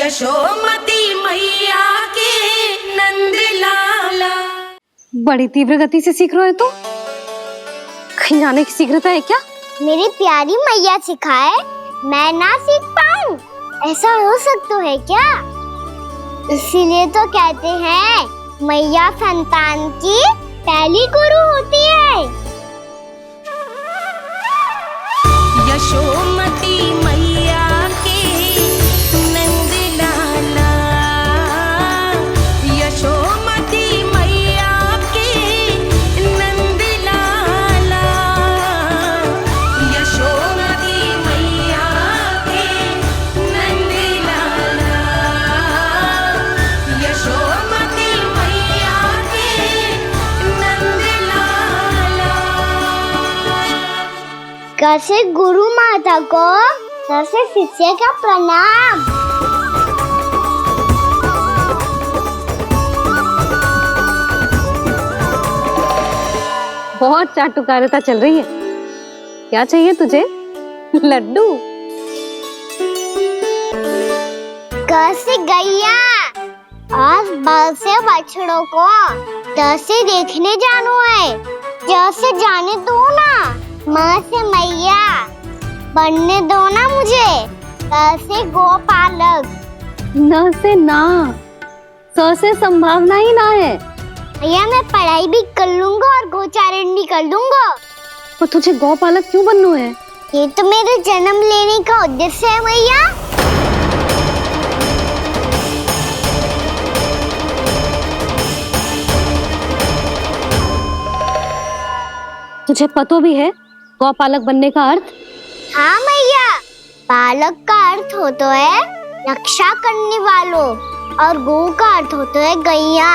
यशोमती मैया के नंद लाला। बड़ी तीव्र गति से सीख रहे हो तो कहीं जाने की शीघ्रता है क्या? मेरी प्यारी मैया सिखाए, मैं ना सीख पाऊं, ऐसा हो सकता है क्या? इसीलिए तो कहते हैं मैया संतान की पहली गुरु होती है। यशोमती मैया के नंद लाला, यशोमती मैया के नंद लाला, यशोमती मैया के नंद लाला, यशोमती मैया के नंद लाला। कैसे गुरु माता को सबसे शिष्य का प्रणाम। बहुत चाटुकारिता चल रही है। क्या चाहिए तुझे? लड्डू? कैसे गैया आज बल से बछड़ों को जैसे देखने जानो है, जैसे जाने दो ना, माँ से मैया बनने दो ना मुझे, कैसे गोपालक। न से ना, स से संभावना ही ना है। भैया मैं पढ़ाई भी कर लूंगा और गोचारण भी कर लूंगा। तो तुझे गौपालक क्यों बनना है? ये तो मेरे जन्म लेने का उद्देश्य है भैया। तुझे पतो भी है गौपालक बनने का अर्थ? हाँ मैया, पालक का अर्थ होता है रक्षा करने वालों और गौ का अर्थ होता है गैया।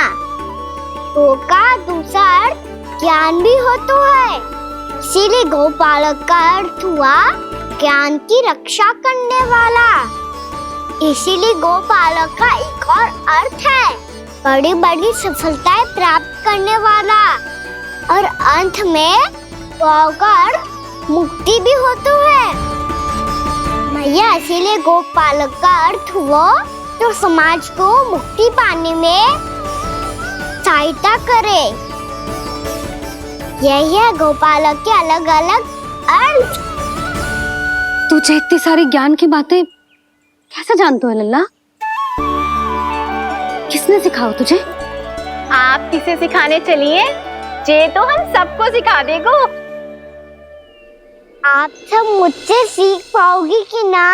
गौ का दूसरा अर्थ ज्ञान भी होता है, इसीलिए गौपालक का अर्थ हुआ ज्ञान की रक्षा करने वाला। इसीलिए गौपालक का एक और अर्थ है बड़ी बड़ी सफलताएं प्राप्त करने वाला, और अंत में गौ का अर्थ मुक्ति भी होता है। भैया इसीलिए गोपालक का अर्थ हुआ जो समाज को मुक्ति पाने में सहायता करे। यही है गोपालक के अलग अलग अर्थ। तुझे इतनी सारी ज्ञान की बातें कैसे जानते हो लल्ला? किसने सिखाओ तुझे? आप किसे सिखाने चलिए, जे तो हम सबको सिखा देगो। आप सब मुझसे सीख पाओगी कि ना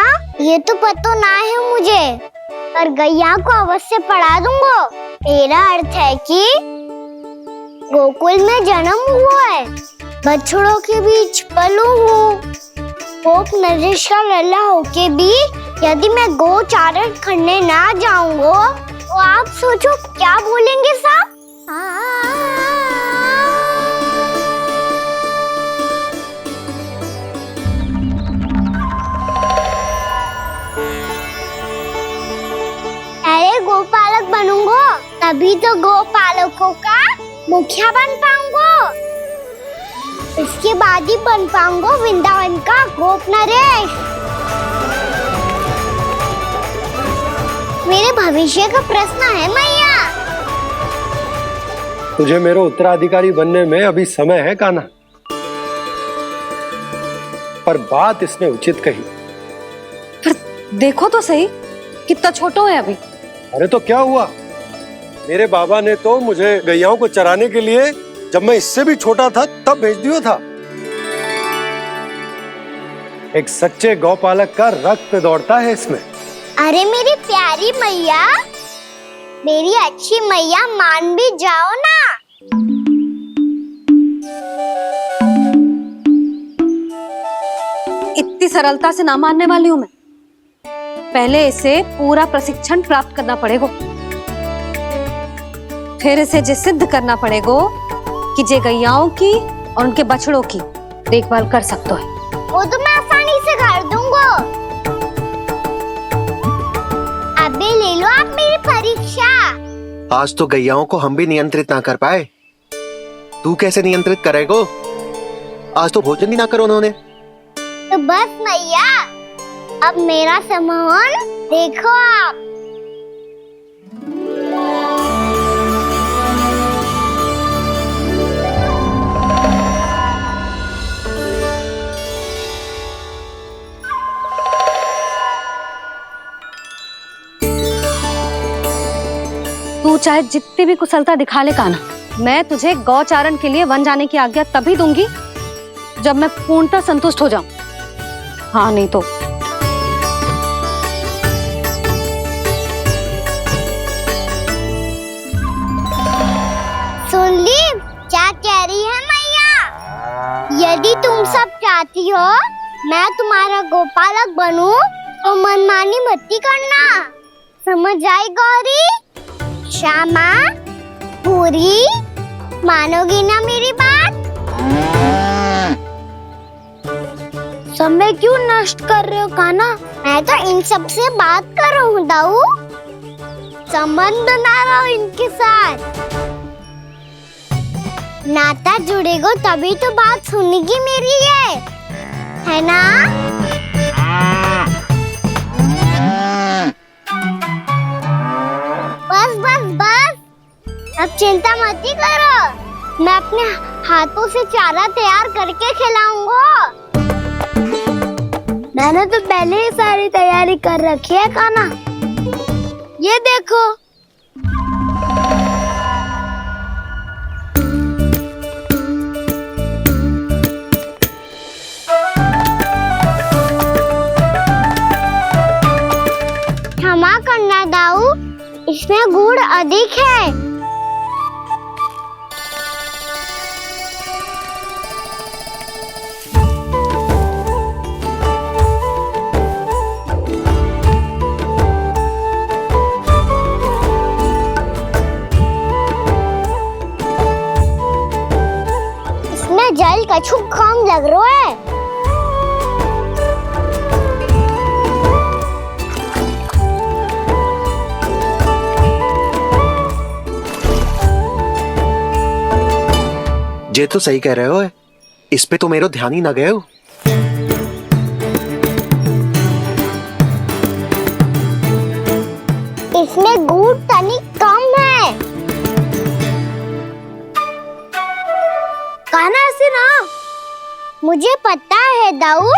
ये तो पता ना है मुझे, पर गैया को अवश्य पढ़ा दूंगा। मेरा अर्थ है कि गोकुल में जन्म हुआ है, बछड़ों के बीच पलू हूँ, गोप नरेश का लल्ला होके भी यदि मैं गोचारण करने ना जाऊंगा तो आप सोचो क्या बोलेंगे साहब? अरे गोपालक बनूंगा तभी तो गोपालकों का मुखिया बन पाऊंगा, इसके बाद ही बन पाऊंगा वृंदावन का गोप नरेश। मेरे भविष्य का प्रश्न है मैया। तुझे मेरा उत्तराधिकारी बनने में अभी समय है कान्हा, पर बात इसने उचित कही। पर देखो तो सही कितना छोटा है अभी। अरे तो क्या हुआ, मेरे बाबा ने तो मुझे गैयाओं को चराने के लिए जब मैं इससे भी छोटा था तब भेज दिया था। एक सच्चे गौपालक का रक्त दौड़ता है इसमें। अरे मेरी प्यारी मैया, मेरी अच्छी मैया, मान भी जाओ ना। इतनी सरलता से ना मानने वाली हूं मैं। पहले इसे पूरा प्रशिक्षण प्राप्त करना पड़ेगा, फिर इसे जे सिद्ध करना पड़ेगा कि जे गैयाओं की और उनके बछड़ों की देखभाल कर सकते है। वो तो मैं आसानी से कर दूंगा। अबे ले लो आप मेरी परीक्षा। आज तो गैयाओं को हम भी नियंत्रित ना कर पाए, तू कैसे नियंत्रित करेगो? आज तो भोजन ही ना करो उन्होंने। तो बस मैया, अब मेरा सम्मान देखो आप। तू चाहे जितनी भी कुशलता दिखा ले कान्हा, मैं तुझे गौचारण के लिए वन जाने की आज्ञा तभी दूंगी जब मैं पूर्णतः संतुष्ट हो जाऊं। हाँ नहीं तो सुन ली क्या कह रही है मैया? यदि तुम सब चाहती हो मैं तुम्हारा गोपालक बनूं तो मनमानी मत करना, समझ आई गौरी? श्यामा, पूरी, मानोगी ना मेरी बात? समय क्यों नष्ट कर रहे हो कान्हा? मैं तो इन सब से बात कर रहा हूँ दाऊ, संबंध बना रहा हूँ इनके साथ। नाता जुड़ेगा तभी तो बात सुनेगी मेरी है ना? बस बस बस, अब चिंता मत ही करो, मैं अपने हाथों से चारा तैयार करके खिलाऊंगा। मैंने तो पहले ही सारी तैयारी कर रखी है कान्हा, ये देखो। क्षमा करना दाऊ, इसमें गुड़ अधिक है। इसमें जल कछु कम लग रहा है। ये तो सही कह रहे हो, इस पे तो मेरो ध्यान ही ना गए हो। इसमें गुड़ तनिक कम है। कान्हा ऐसे ना, मुझे पता है दाऊ।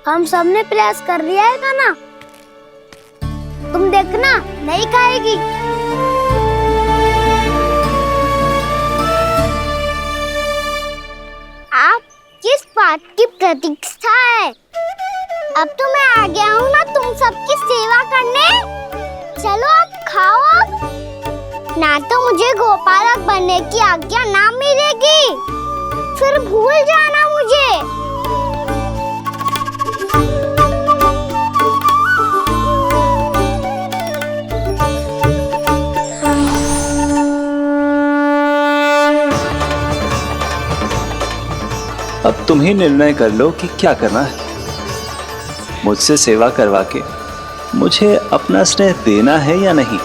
हम सबने प्रयास कर लिया है कान्हा, तुम देखना नहीं खाएगी। आप किस बात की प्रतीक्षा है? अब तो मैं आ गया हूँ ना तुम सबकी सेवा करने। चलो अब खाओ अब। ना तो मुझे गोपालक बनने की आज्ञा ना मिलेगी, फिर भूल जाना मुझे। अब तुम ही निर्णय कर लो कि क्या करना है। मुझसे सेवा करवा के मुझे अपना स्नेह देना है या नहीं।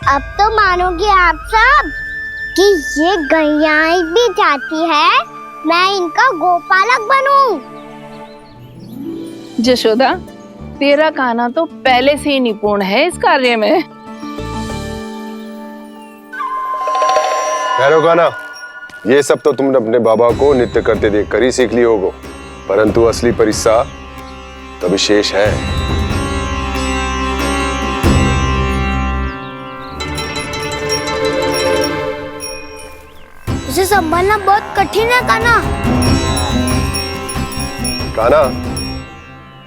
अब तो मानोगे आप सब कि ये गैयाएं भी चाहती है मैं इनका गोपालक बनूं। जशोदा, तेरा कान्हा तो पहले से ही निपुण है इस कार्य में। ठहरो कान्हा, ये सब तो तुमने अपने बाबा को नृत्य करते देख कर ही सीख ली होगो, परंतु असली परिश्रम तो विशेष है। उसे संभालना बहुत कठिन है कान्हा। कान्हा,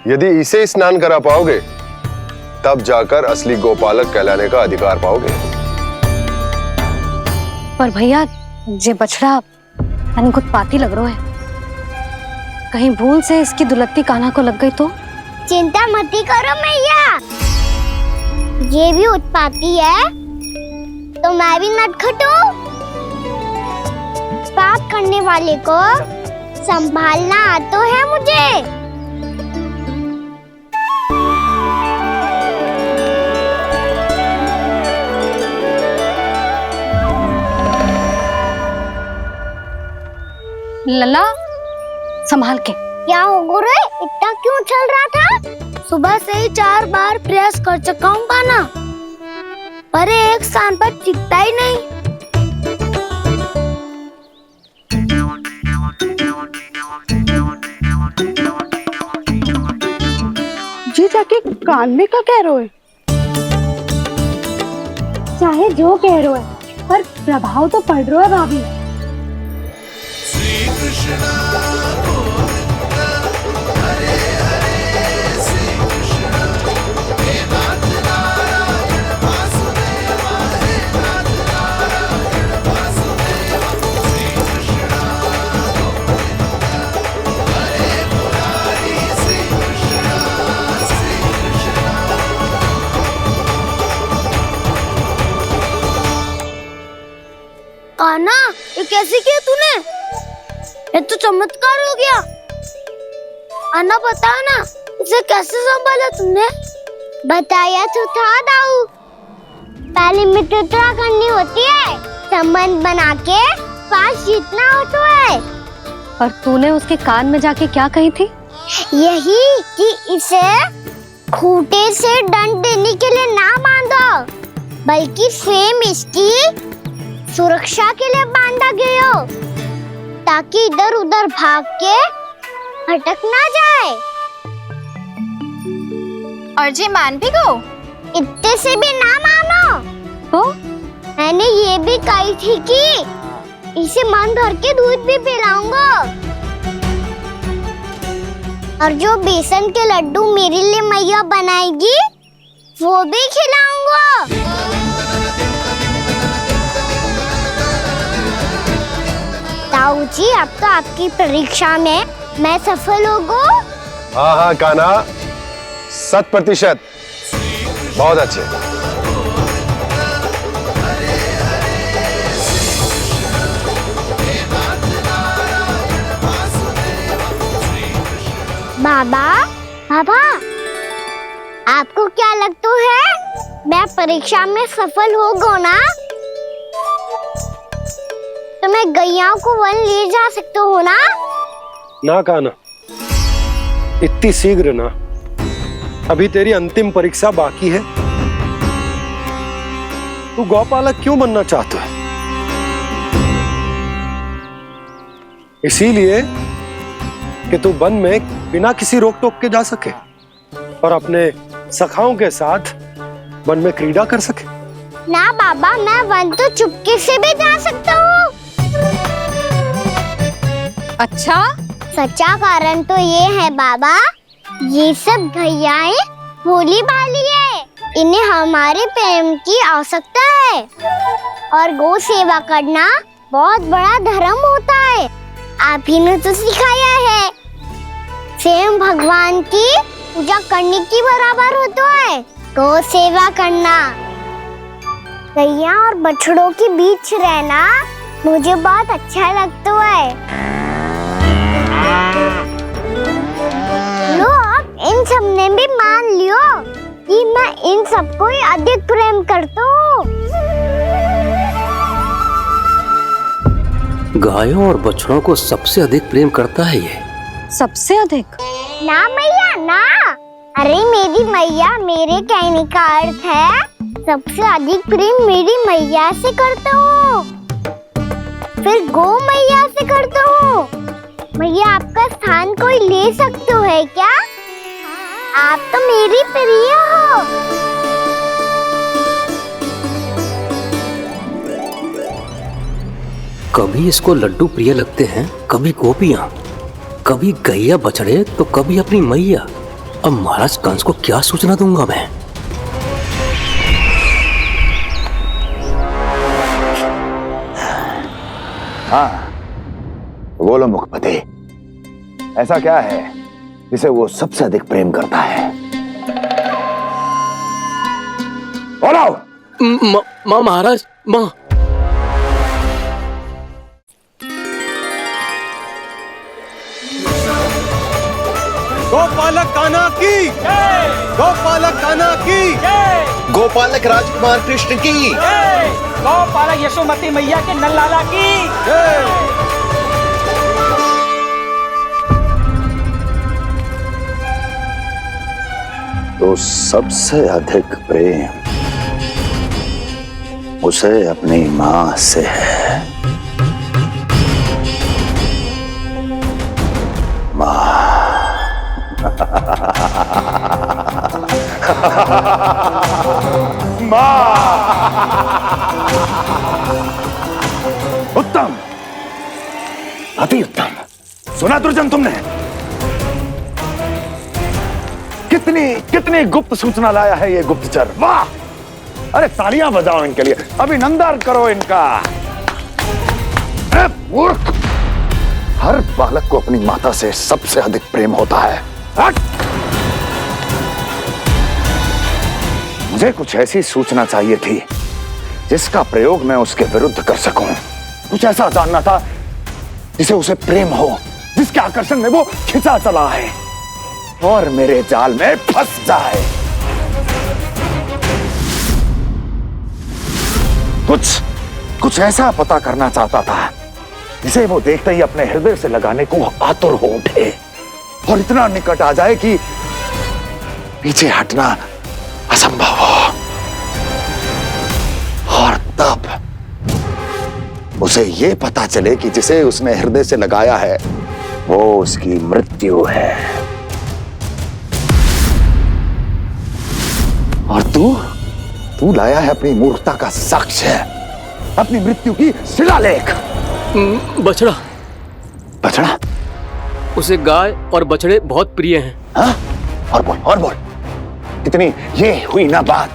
यदि इसे स्नान करा पाओगे तब जाकर असली गोपालक कहलाने का अधिकार पाओगे। पर भैया, ये बछड़ा उत्पाती लग रहा है। कहीं भूल से इसकी दुलत्ती कान्हा को लग गई तो? चिंता मत करो मैया, ये भी उत्पाती है तो मैं भी नटखट हूँ। पाप करने वाले को संभालना आता है मुझे। लला संभाल के। क्या हो गुरु, इतना क्यों चल रहा था? सुबह से ही 4 बार प्रयास कर चुका हूँ कान्हा, पर एक स्थान पर टिकता ही नहीं। जी जाके कान में का कह रहे हो? चाहे जो कह रहे हो, पर प्रभाव तो पड़ रहा है भाभी। कान्हा, ये कैसे किया तूने? ये तो चमत्कार हो गया। अन्ना बता ना, इसे कैसे संभाला तुमने? बताया तो था दाऊ, पहले मित्रता करनी होती है, संबंध बना के पास जीतना होता है। और तूने उसके कान में जाके क्या कही थी? यही कि इसे खूंटे से दंड देने के लिए ना बांधो, बल्कि स्वयं इसकी सुरक्षा के लिए बांधा गया हो, ताकि इधर उधर भाग के भटक ना जाए। और जी मान भी गो? इतने से भी ना मानो। तो मैंने ये भी कही थी कि इसे मन भर के दूध भी पिलाऊंगा, और जो बेसन के लड्डू मेरे लिए मैया बनाएगी वो भी खिलाऊंगा। ताऊ जी, अब तो आपकी परीक्षा में मैं सफल होगा। हाँ हाँ कान्हा, 100%। बहुत अच्छे। बाबा, बाबा, आपको क्या लगता है मैं परीक्षा में सफल होगा ना? तो मैं गैया को वन ले जा सकता हूँ ना? ना कान्हा, इतनी शीघ्र ना, अभी तेरी अंतिम परीक्षा बाकी है। तू गौपालक क्यों बनना चाहता है? इसीलिए कि तू वन में बिना किसी रोक टोक के जा सके और अपने सखाओं के साथ वन में क्रीड़ा कर सके। ना बाबा, मैं वन तो चुपके से भी जा सकता हूँ। अच्छा, सच्चा कारण तो ये है बाबा, ये सब गैयाएं भोली भाली है, इन्हें हमारे प्रेम की आवश्यकता है, और गौ सेवा करना बहुत बड़ा धर्म होता है। आप ही ने तो सिखाया है, स्वयं भगवान की पूजा करने की बराबर होता है गौ सेवा करना। गैया और बछड़ों के बीच रहना मुझे बहुत अच्छा लगता है। लो, अब इन सब ने भी मान लियो कि मैं इन सबको ही अधिक प्रेम करता हूँ। गायों और बछड़ों को सबसे अधिक प्रेम करता है ये। सबसे अधिक? ना मैया ना, अरे मेरी मैया, मेरे कहने का अर्थ है सबसे अधिक प्रेम मेरी मैया से करता हूँ, फिर गौ मैया से करता हूँ। मैया, आपका स्थान कोई ले सकते है क्या? आप तो मेरी प्रिय हो। कभी इसको लड्डू प्रिय लगते हैं, कभी गोपियां, कभी गैया बछड़े, तो कभी अपनी मैया। अब महाराज कंस को क्या सूचना दूंगा मैं? हाँ, बोलो मुखपति। ऐसा क्या है जिसे वो सबसे अधिक प्रेम करता है? बोलो। माँ महाराज, माँ। गोपालक कान्हा की, गोपालक कान्हा की, गोपालक राजकुमार कृष्ण की, गौपालक यशोमती मैया के नल्लाला की। तो सबसे अधिक प्रेम उसे अपनी मां से है। उत्तम, अति उत्तम। सुना दुर्जन तुमने? कितनी कितनी गुप्त सूचना लाया है ये गुप्तचर। वाह! अरे तालियां बजाओ इनके लिए, अभिनंदन करो इनका। मूर्ख! हर बालक को अपनी माता से सबसे अधिक प्रेम होता है। हट! मुझे कुछ ऐसी सूचना चाहिए थी जिसका प्रयोग मैं उसके विरुद्ध कर सकूं। कुछ ऐसा जानना था जिसे उसे प्रेम हो, जिसके आकर्षण में वो खिंचा चला है और मेरे जाल में फंस जाए। कुछ ऐसा पता करना चाहता था जिसे वो देखते ही अपने हृदय से लगाने को आतुर हो उठे और इतना निकट आ जाए कि पीछे हटना असंभव हो। और तब उसे ये पता चले कि जिसे उसने हृदय से लगाया है वो उसकी मृत्यु है। और तू लाया है अपनी मूर्खता का साक्ष्य, अपनी मृत्यु की शिलालेख। बछड़ा। बछड़ा? उसे गाय और बछड़े बहुत प्रिय हैं। हाँ? और बोल। कितनी ये हुई ना बात,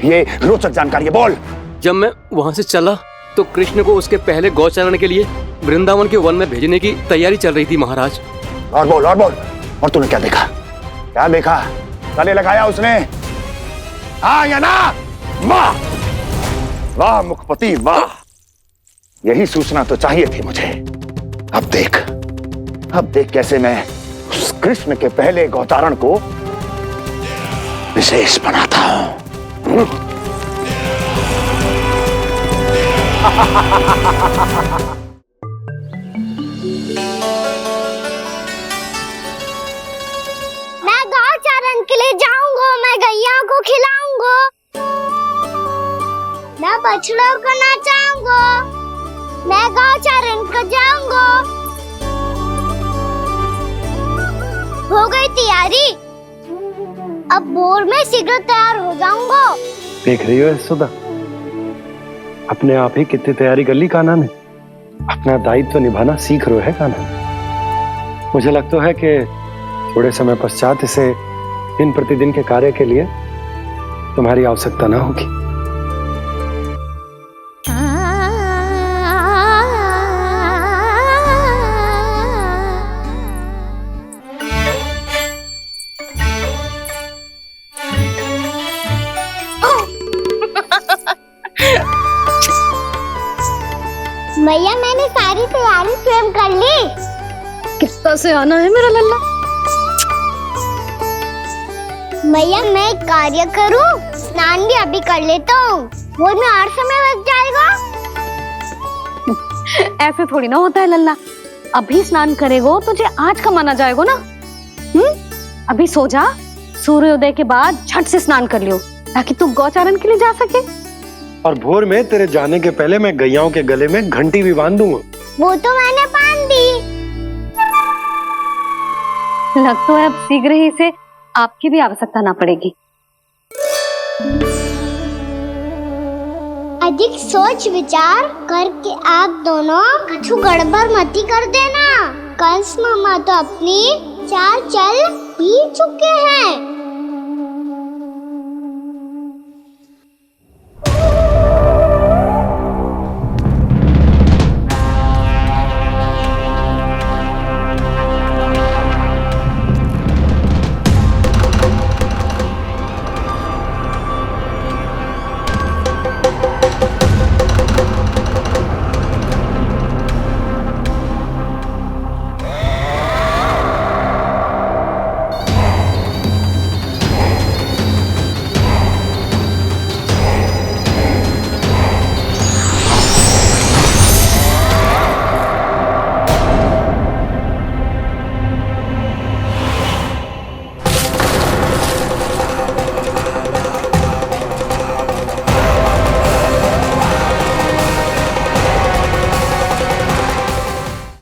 ये रोचक जानकारी है, बोल। जब मैं वहाँ से चला तो कृष्ण को उसके पहले गौचारण के लिए वृंदावन के वन में भेजने की तैयारी चल रही थी महाराज। और बोल। और तूने क्या देखा? गले लगाया उसने? हाँ या ना? वाह मुखपति वाह! यही सूचना तो चाहिए थी मुझे। अब देख कैसे मैं उस कृष्ण के पहले गौतारण को विशेष बनाता हूं। मैं गौचारण के लिए जाऊंगा, मैं गैया को खिलाऊंगा, मैं बछड़ों को नचाऊंगा, मैं गौचारण को जाऊंगा। हो गई तैयारी, अब भोर में शीघ्र तैयार हो जाऊंगा। देख रही हो यशोदा, अपने आप ही कितनी तैयारी कर ली कान्हा ने। अपना दायित्व निभाना सीख रहे है कान्हा। मुझे लगता है कि थोड़े समय पश्चात इसे दिन प्रतिदिन के कार्य के लिए तुम्हारी आवश्यकता ना होगी। भैया मैंने सारी तैयारी स्वयं कर ली। कितना से आना है मेरा लल्ला? भैया मैं एक कार्य करूं, स्नान भी अभी कर लेता हूँ, वो में और समय लग जाएगा। ऐसे थोड़ी ना होता है लल्ला, अभी स्नान करेगो तुझे आज कमाना जाएगो ना। अभी सो जा, सूर्योदय के बाद झट से स्नान कर लियो ताकि तू गौचारण के लिए जा सके। और भोर में तेरे जाने के पहले मैं गैयाओं के गले में घंटी भी बांध दूंगा। वो तो मैंने बांध दी। लग तो है अब शीघ्र ही से आपकी भी आवश्यकता ना पड़ेगी। अधिक सोच विचार करके आप दोनों कछु गड़बड़ मती कर देना। कंस मामा तो अपनी चाल चल भी चुके हैं।